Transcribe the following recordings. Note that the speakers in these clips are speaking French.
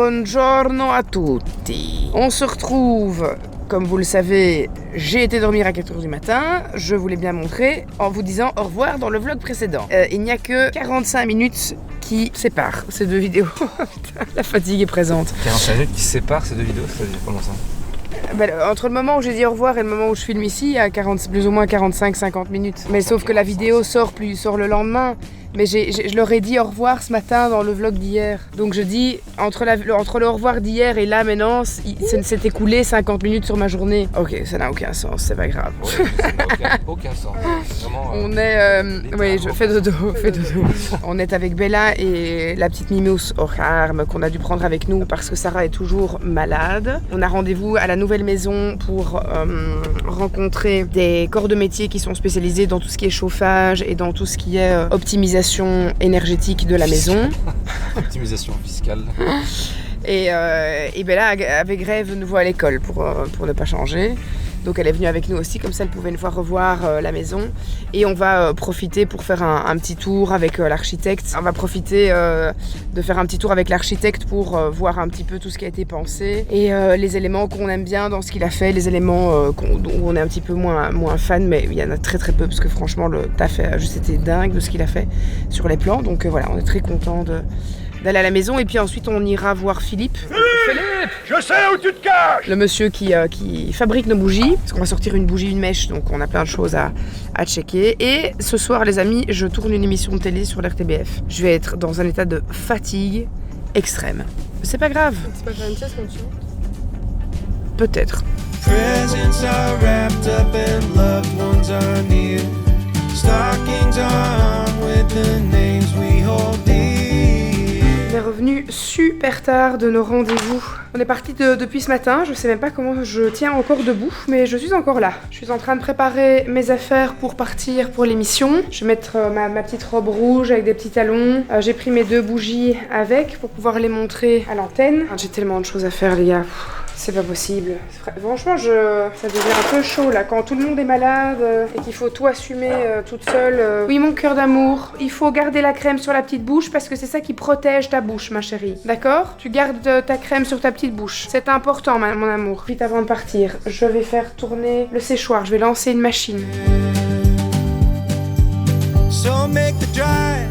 buongiorno a tutti. On se retrouve, comme vous le savez, j'ai été dormir à 4h du matin. Je voulais bien montrer en vous disant au revoir dans le vlog précédent. Il n'y a que 45 minutes qui séparent ces deux vidéos. Putain, la fatigue est présente. 45 minutes qui séparent ces deux vidéos, c'est-à-dire comment ça? Entre le moment où j'ai dit au revoir et le moment où je filme ici, il y a plus ou moins 45-50 minutes. Mais sauf que la vidéo sort le lendemain. Mais je leur ai dit au revoir ce matin dans le vlog d'hier. Donc je dis, entre le au revoir d'hier et là maintenant, il s'est écoulé 50 minutes sur ma journée. Ok, ça n'a aucun sens, c'est pas grave. Ouais, ça n'a aucun sens. Vraiment, on est... oui, je fais dodo. On est avec Bella et la petite Mimous au charme qu'on a dû prendre avec nous parce que Sarah est toujours malade. On a rendez-vous à la nouvelle maison pour rencontrer des corps de métier qui sont spécialisés dans tout ce qui est chauffage et dans tout ce qui est optimisation énergétique de la maison. Optimisation fiscale. Et Bella avait grève nouveau à l'école pour ne pas changer. Donc elle est venue avec nous aussi, comme ça elle pouvait une fois revoir la maison. Et on va profiter pour faire un petit tour avec l'architecte. On va profiter de faire un petit tour avec l'architecte pour voir un petit peu tout ce qui a été pensé. Et les éléments qu'on aime bien dans ce qu'il a fait, les éléments où on est un petit peu moins fan, mais il y en a très peu parce que franchement le taf a juste été dingue de ce qu'il a fait sur les plans. Donc voilà, on est très contents d'aller à la maison et puis ensuite on ira voir Philippe. Philippe, je sais où tu te caches. Le monsieur qui fabrique nos bougies, parce qu'on va sortir une bougie, une mèche, donc on a plein de choses à checker. Et ce soir les amis, je tourne une émission de télé sur l'RTBF. Je vais être dans un état de fatigue extrême. C'est pas grave. C'est pas faire une sieste quand tu montes? Peut-être. Presents are wrapped up and loved ones are near. Stockings are hung with the names we hold dear. On est revenu super tard de nos rendez-vous. On est parti depuis ce matin, je sais même pas comment je tiens encore debout, mais je suis encore là. Je suis en train de préparer mes affaires pour partir pour l'émission. Je vais mettre ma petite robe rouge avec des petits talons. J'ai pris mes 2 bougies avec pour pouvoir les montrer à l'antenne. J'ai tellement de choses à faire les gars. C'est pas possible. Franchement, ça devient un peu chaud là, quand tout le monde est malade et qu'il faut tout assumer toute seule. Oui, mon cœur d'amour, il faut garder la crème sur la petite bouche parce que c'est ça qui protège ta bouche, ma chérie. D'accord? Tu gardes ta crème sur ta petite bouche. C'est important, mon amour. Vite avant de partir, je vais faire tourner le séchoir. Je vais lancer une machine. So make the drive.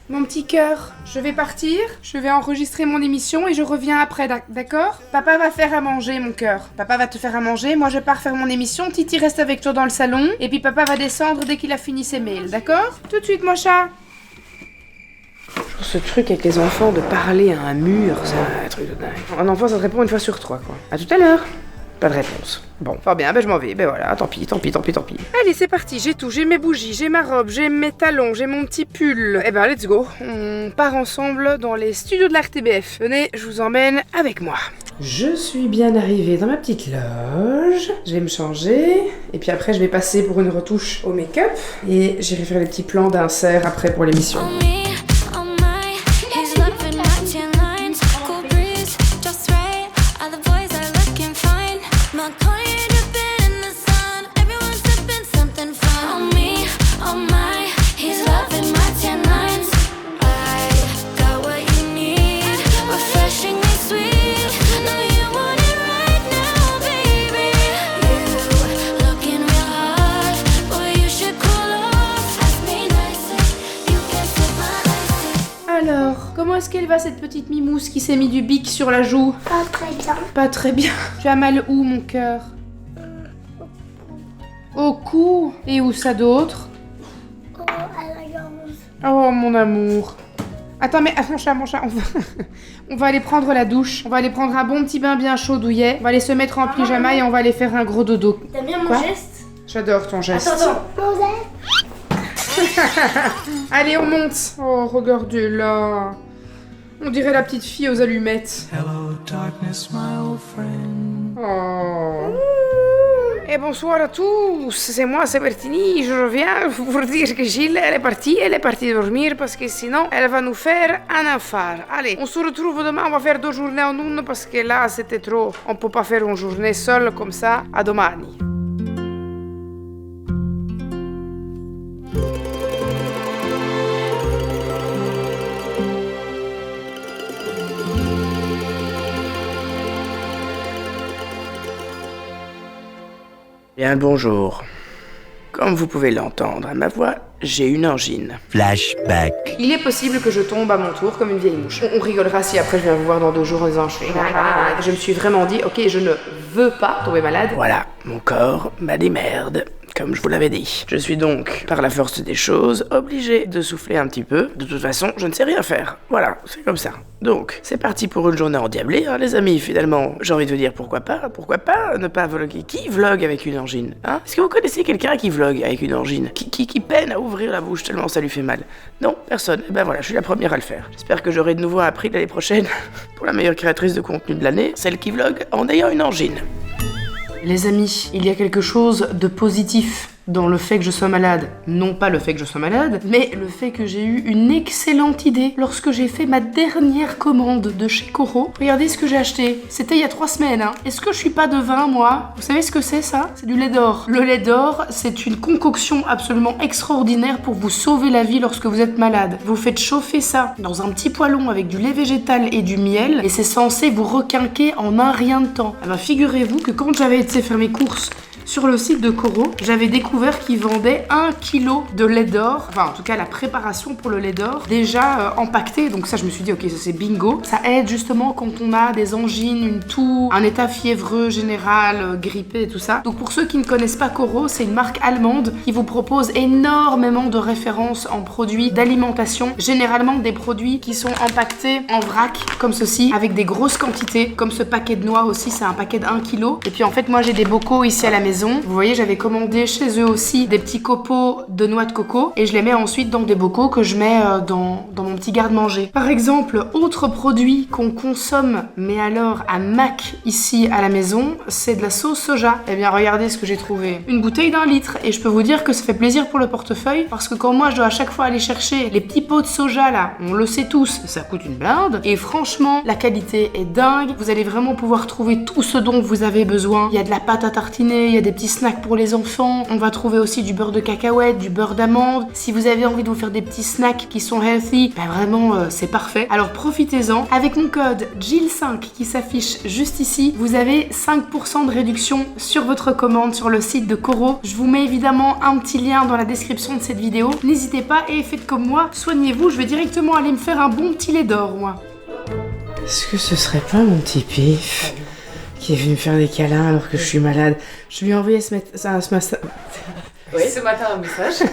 Mon petit cœur, je vais partir, je vais enregistrer mon émission et je reviens après, d'accord? Papa va faire à manger, mon cœur. Papa va te faire à manger, moi je pars faire mon émission, Titi reste avec toi dans le salon, et puis papa va descendre dès qu'il a fini ses mails, d'accord? Tout de suite, mon chat. Ce truc avec les enfants de parler à un mur, c'est un truc de dingue. Un enfant, ça te répond une fois sur 3, quoi. À tout à l'heure. Pas de réponse. Bon, fort bien, je m'en vais, voilà, tant pis. Allez, c'est parti, j'ai tout, j'ai mes bougies, j'ai ma robe, j'ai mes talons, j'ai mon petit pull. Let's go, on part ensemble dans les studios de la RTBF. Venez, je vous emmène avec moi. Je suis bien arrivée dans ma petite loge, je vais me changer, et puis après je vais passer pour une retouche au make-up, et j'irai faire les petits plans d'insert après pour l'émission. Alors, comment est-ce qu'elle va cette petite mimousse qui s'est mis du bic sur la joue? Pas très bien. Pas très bien. Tu as mal où, mon cœur? Au cou. Et où ça d'autre? Oh, à la gorge. Oh, mon amour. Attends, mais mon chat, on va aller prendre la douche. On va aller prendre un bon petit bain bien chaud douillet. On va aller se mettre en pyjama et on va aller faire un gros dodo. T'aimes bien mon Quoi? geste? J'adore ton geste. Attends. Mon geste? Allez, on monte. Oh, regardez là. On dirait la petite fille aux allumettes. Hello, darkness, my old friend. Oh. Et bonsoir à tous, c'est moi, c'est Bertini. Je reviens pour dire que Gilles, elle est partie dormir parce que sinon, elle va nous faire un enfant. Allez, on se retrouve demain, on va faire 2 journées en une parce que là, c'était trop. On peut pas faire une journée seule comme ça. À domani. Bien le bonjour. Comme vous pouvez l'entendre à ma voix, j'ai une angine. Flashback. Il est possible que je tombe à mon tour comme une vieille mouche. On rigolera si après je viens vous voir dans 2 jours en disant je me suis vraiment dit, ok, je ne veux pas tomber malade. Voilà, mon corps m'a dit merde, comme je vous l'avais dit. Je suis donc, par la force des choses, obligé de souffler un petit peu. De toute façon, je ne sais rien faire. Voilà, c'est comme ça. Donc, c'est parti pour une journée endiablée, hein, les amis, finalement. J'ai envie de vous dire pourquoi pas ne pas vloguer. Qui vlog avec une angine, hein? Est-ce que vous connaissez quelqu'un qui vlog avec une angine? Qui peine à ouvrir la bouche tellement ça lui fait mal? Non, personne. Et ben voilà, je suis la première à le faire. J'espère que j'aurai de nouveau un prix l'année prochaine pour la meilleure créatrice de contenu de l'année, celle qui vlog en ayant une angine. Les amis, il y a quelque chose de positif dans le fait que je sois malade. Non pas le fait que je sois malade, mais le fait que j'ai eu une excellente idée lorsque j'ai fait ma dernière commande de chez Coro. Regardez ce que j'ai acheté. C'était il y a 3 semaines, hein. Est-ce que je suis pas devin, moi? Vous savez ce que c'est, ça? C'est du lait d'or. Le lait d'or, c'est une concoction absolument extraordinaire pour vous sauver la vie lorsque vous êtes malade. Vous faites chauffer ça dans un petit poêlon avec du lait végétal et du miel, et c'est censé vous requinquer en un rien de temps. Eh ben, figurez-vous que quand j'avais été faire mes courses sur le site de Coro, j'avais découvert qu'ils vendaient 1 kg de lait d'or, enfin en tout cas la préparation pour le lait d'or, déjà empaqueté. Donc ça, je me suis dit, ok, ça c'est bingo. Ça aide justement quand on a des angines, une toux, un état fiévreux général, grippé et tout ça. Donc pour ceux qui ne connaissent pas Coro, c'est une marque allemande qui vous propose énormément de références en produits d'alimentation, généralement des produits qui sont empaquetés en vrac, comme ceci, avec des grosses quantités, comme ce paquet de noix aussi, c'est un paquet de 1 kg. Et puis en fait, moi j'ai des bocaux ici à la maison. Vous voyez, j'avais commandé chez eux aussi des petits copeaux de noix de coco et je les mets ensuite dans des bocaux que je mets dans mon petit garde-manger. Par exemple, autre produit qu'on consomme, mais alors à Mac ici à la maison, c'est de la sauce soja. Eh bien, regardez ce que j'ai trouvé. Une bouteille d'1 litre et je peux vous dire que ça fait plaisir pour le portefeuille parce que quand moi je dois à chaque fois aller chercher les petits pots de soja là, on le sait tous, ça coûte une blinde et franchement, la qualité est dingue. Vous allez vraiment pouvoir trouver tout ce dont vous avez besoin. Il y a de la pâte à tartiner, il y a des petits snacks pour les enfants. On va trouver aussi du beurre de cacahuète, du beurre d'amande. Si vous avez envie de vous faire des petits snacks qui sont healthy, ben vraiment c'est parfait. Alors profitez-en. Avec mon code GIL5 qui s'affiche juste ici, vous avez 5% de réduction sur votre commande sur le site de Coro. Je vous mets évidemment un petit lien dans la description de cette vidéo. N'hésitez pas et faites comme moi, soignez-vous. Je vais directement aller me faire un bon petit lait d'or, moi. Est-ce que ce serait pas mon petit pif qui est venu me faire des câlins alors que je suis malade? Je lui ai envoyé ce matin. Oui, ce matin un message.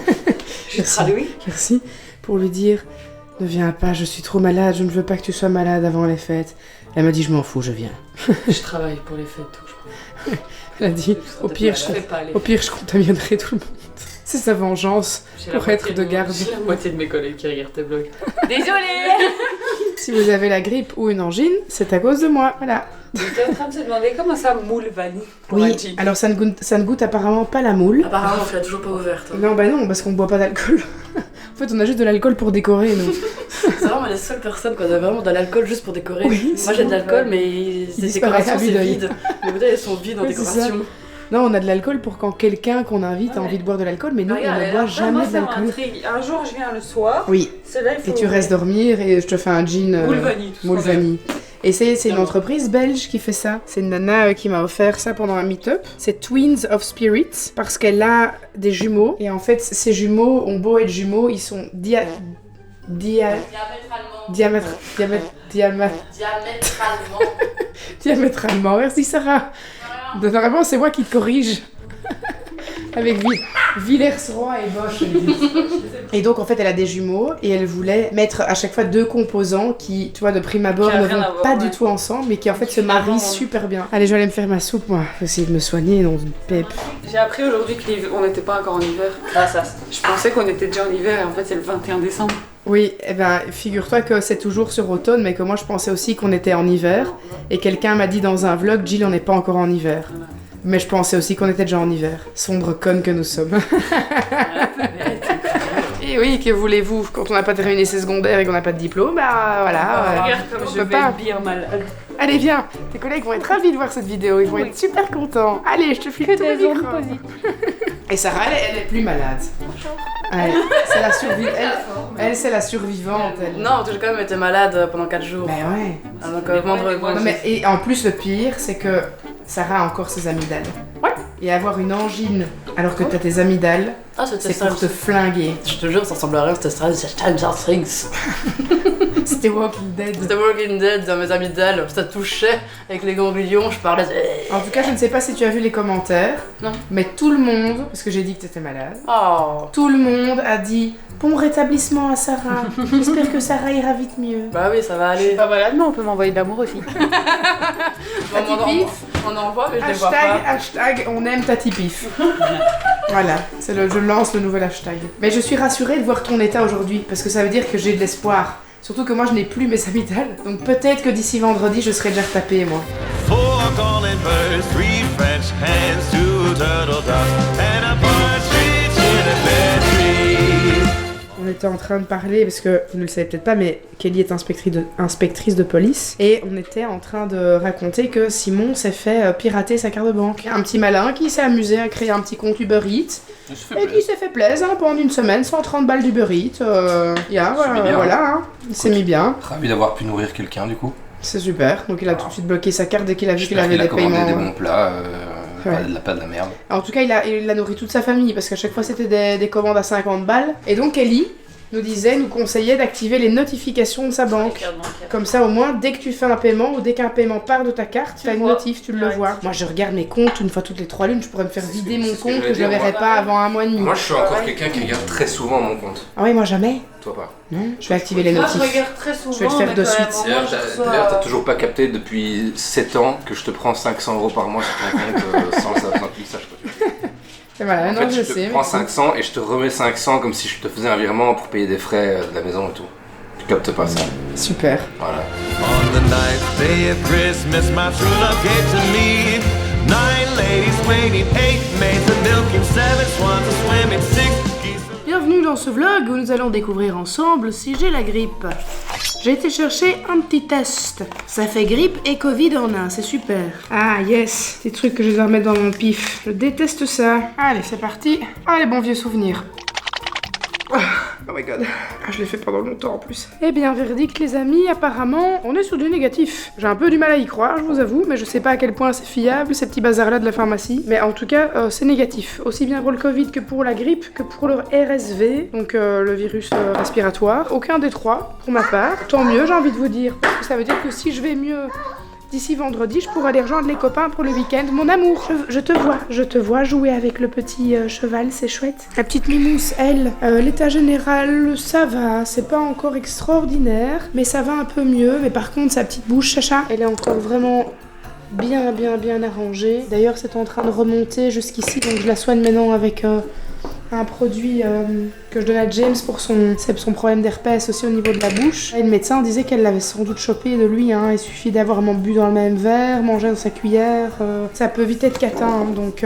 Je traduis. Merci. Pour lui dire, ne viens pas, je suis trop malade, je ne veux pas que tu sois malade avant les fêtes. Elle m'a dit, je m'en fous, je viens. Je travaille pour les fêtes, donc je crois. Elle a dit, au pire, je contaminerai tout le monde. C'est sa vengeance pour être de garde. J'ai la moitié de mes collègues qui regardent tes vlogs. Désolée. Si vous avez la grippe ou une angine, c'est à cause de moi, voilà. J'étais en train de se demander comment ça moule vanille. Oui, alors ça ne goûte apparemment pas la moule. Apparemment, tu l'as toujours pas ouverte. Hein. Non, bah non, parce qu'on boit pas d'alcool. En fait, on a juste de l'alcool pour décorer, nous. C'est vraiment les seules personnes qui ont vraiment de l'alcool juste pour décorer. Oui, moi j'ai de l'alcool, mais ces décorations c'est vide. Les bouteilles elles sont vides en décoration. Non, on a de l'alcool pour quand quelqu'un qu'on invite a envie de boire de l'alcool, mais nous, on ne boit jamais de l'alcool. Un jour, je viens le soir. Oui. Et tu restes dormir et je te fais un gin moule vanille. Et c'est une entreprise belge qui fait ça. C'est une nana qui m'a offert ça pendant un meet-up. C'est Twins of Spirits parce qu'elle a des jumeaux. Et en fait, ces jumeaux ont beau être jumeaux, ils sont diamétralement. Merci Sarah. Normalement, c'est moi qui te corrige. Avec Villers-Roy et Bosch. Et donc, en fait, elle a des jumeaux et elle voulait mettre à chaque fois 2 composants qui, tu vois, de prime abord ne vont pas du tout ensemble, mais qui en fait se marient super bien. Allez, je vais aller me faire ma soupe, moi. Faut essayer de me soigner dans une pep. J'ai appris aujourd'hui qu'on n'était pas encore en hiver. Grâce à ça. Je pensais qu'on était déjà en hiver et en fait, c'est le 21 décembre. Oui, eh ben, figure-toi que c'est toujours sur automne, mais que moi, je pensais aussi qu'on était en hiver. Et quelqu'un m'a dit dans un vlog, Jill, on n'est pas encore en hiver. Mais je pensais aussi qu'on était déjà en hiver. Sombre conne que nous sommes. Et oui, que voulez-vous? Quand on n'a pas terminé ses secondaires et qu'on n'a pas de diplôme, bah voilà. Regarde comme je vais bien malade. Allez, viens. Tes collègues vont être ravis de voir cette vidéo. Ils vont être super contents. Allez, je te file tout le micro. Et Sarah, elle est plus malade. Ouais, c'est la elle, c'est la survivante. Elle. Non, j'ai quand même été malade pendant 4 jours. Ben ouais. Donc, vendredi. Non, mais, et en plus, le pire, c'est que Sarah a encore ses amygdales. Ouais. et avoir une angine alors que t'as tes amygdales, Ah, c'était c'est pour te flinguer. Je te jure, ça ressemble à rien, c'était Stranger Things. C'était Walking Dead. C'était Walking Dead dans mes amygdales, ça touchait avec les ganglions, je parlais. En tout cas, je ne sais pas si tu as vu les commentaires. Non. Mais tout le monde, parce que j'ai dit que t'étais malade, Oh. tout le monde a dit bon rétablissement à Sarah. J'espère que Sarah ira vite mieux. Bah oui, ça va aller. Pas malade, mais on peut m'envoyer de l'amour aussi. On envoie, mais je les vois pas. Hashtag on aime Tati Pif. Voilà, je lance le nouvel hashtag. Mais je suis rassurée de voir ton état aujourd'hui, parce que ça veut dire que j'ai de l'espoir. Surtout que moi je n'ai plus mes amygdales, donc peut-être que d'ici vendredi je serai déjà retapée moi. 4 golden birds, 3 French hens, 2 turtle doves, and a partridge in a pear tree. On était en train de parler, parce que vous ne le savez peut-être pas, mais Kelly est inspectrice de police, et on était en train de raconter que Simon s'est fait pirater sa carte de banque. Un petit malin qui s'est amusé à créer un petit compte Uber Eats, et qui s'est fait plaisir pendant une semaine, 130 balles d'Uber Eats, voilà, hein. Il s'est mis bien. Ravi d'avoir pu nourrir quelqu'un du coup. C'est super, donc il a tout de suite bloqué sa carte dès qu'il a vu qu'il J'espère avait qu'il a des commandé paiements. des bons plats, Ouais. pas de la merde. En tout cas, il a nourri toute sa famille, parce qu'à chaque fois c'était des commandes à 50 balles. Et donc Kelly nous conseillait d'activer les notifications de sa banque. Comme ça, au moins, dès que tu fais un paiement ou dès qu'un paiement part de ta carte, t'as une notif, tu le vois. Moi, je regarde mes comptes une fois toutes les 3 lunes, je pourrais me faire vider mon c'est ce que compte j'allais que je ne dire, verrai moi. pas avant un mois et demi. Moi je suis encore quelqu'un qui regarde très souvent mon compte. Ah oui, moi jamais. Toi pas. Non, je vais activer les Moi, je notifs. regarde très souvent. Je vais le faire mais de quand même, suite. au moins, D'ailleurs, t'as toujours pas capté depuis 7 ans que je te prends 500 € par mois sur ton compte sans que ça sache quoi. Et voilà, En non, fait, je je sais. te prends mais- 500 et je te remets 500 comme si je te faisais un virement pour payer des frais de la maison et tout. Tu captes pas ça. Super. Voilà. On the ninth day of Christmas, my true love gave to me 9 ladies waiting, 8 maids a milking, 7 swans a swimming, 6 geese. Bienvenue dans ce vlog où nous allons découvrir ensemble si j'ai la grippe. J'ai été chercher un petit test. Ça fait grippe et Covid en un, c'est super. Ah yes, des trucs que je dois remettre dans mon pif. Je déteste ça. Allez, c'est parti. Ah, les bons vieux souvenirs. Oh my god. Ah, je l'ai fait pendant longtemps en plus. Eh bien, verdict les amis, apparemment, on est sur du négatif. J'ai un peu du mal à y croire, je vous avoue, mais je sais pas à quel point c'est fiable, ces petits bazars-là de la pharmacie. Mais en tout cas, c'est négatif. Aussi bien pour le Covid que pour la grippe, que pour le RSV, donc le virus respiratoire. Aucun des trois, pour ma part. Tant mieux, j'ai envie de vous dire, parce que ça veut dire que si je vais mieux d'ici vendredi, je pourrai aller rejoindre les copains pour le week-end. Mon amour, je te vois jouer avec le petit cheval, c'est chouette. La petite Mimousse, elle, l'état général, ça va, c'est pas encore extraordinaire, mais ça va un peu mieux. Mais par contre, sa petite bouche, Chacha, elle est encore vraiment bien arrangée. D'ailleurs, c'est en train de remonter jusqu'ici, donc je la soigne maintenant avec un produit que je donne à James pour son problème d'herpès aussi au niveau de la bouche. Et le médecin disait qu'elle l'avait sans doute chopé de lui, hein. Il suffit d'avoir vraiment bu dans le même verre, manger dans sa cuillère, ça peut vite être catin, hein. Donc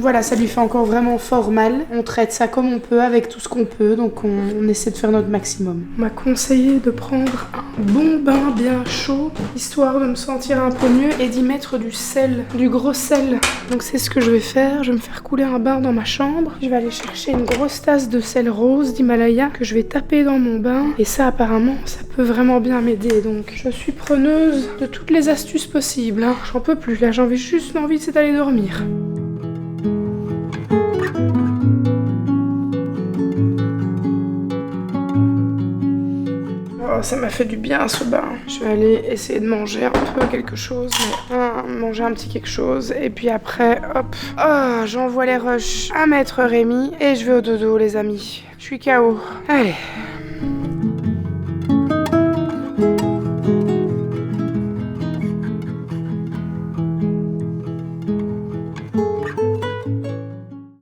voilà, ça lui fait encore vraiment fort mal. On traite ça comme on peut, avec tout ce qu'on peut, donc on essaie de faire notre maximum. On m'a conseillé de prendre un bon bain bien chaud, histoire de me sentir un peu mieux et d'y mettre du sel, du gros sel. Donc c'est ce que je vais faire, je vais me faire couler un bain dans ma chambre, je vais aller chercher une grosse tasse de sel rose d'Himalaya que je vais taper dans mon bain, et ça apparemment ça peut vraiment bien m'aider, donc je suis preneuse de toutes les astuces possibles, hein. J'en peux plus là, j'ai juste envie de d'aller dormir. Oh, ça m'a fait du bien ce bain. Je vais aller essayer de manger un peu quelque chose, manger un petit quelque chose, et puis après, hop. Oh, j'envoie les rushs à Maître Rémi, et je vais au dodo les amis. Je suis KO. Allez.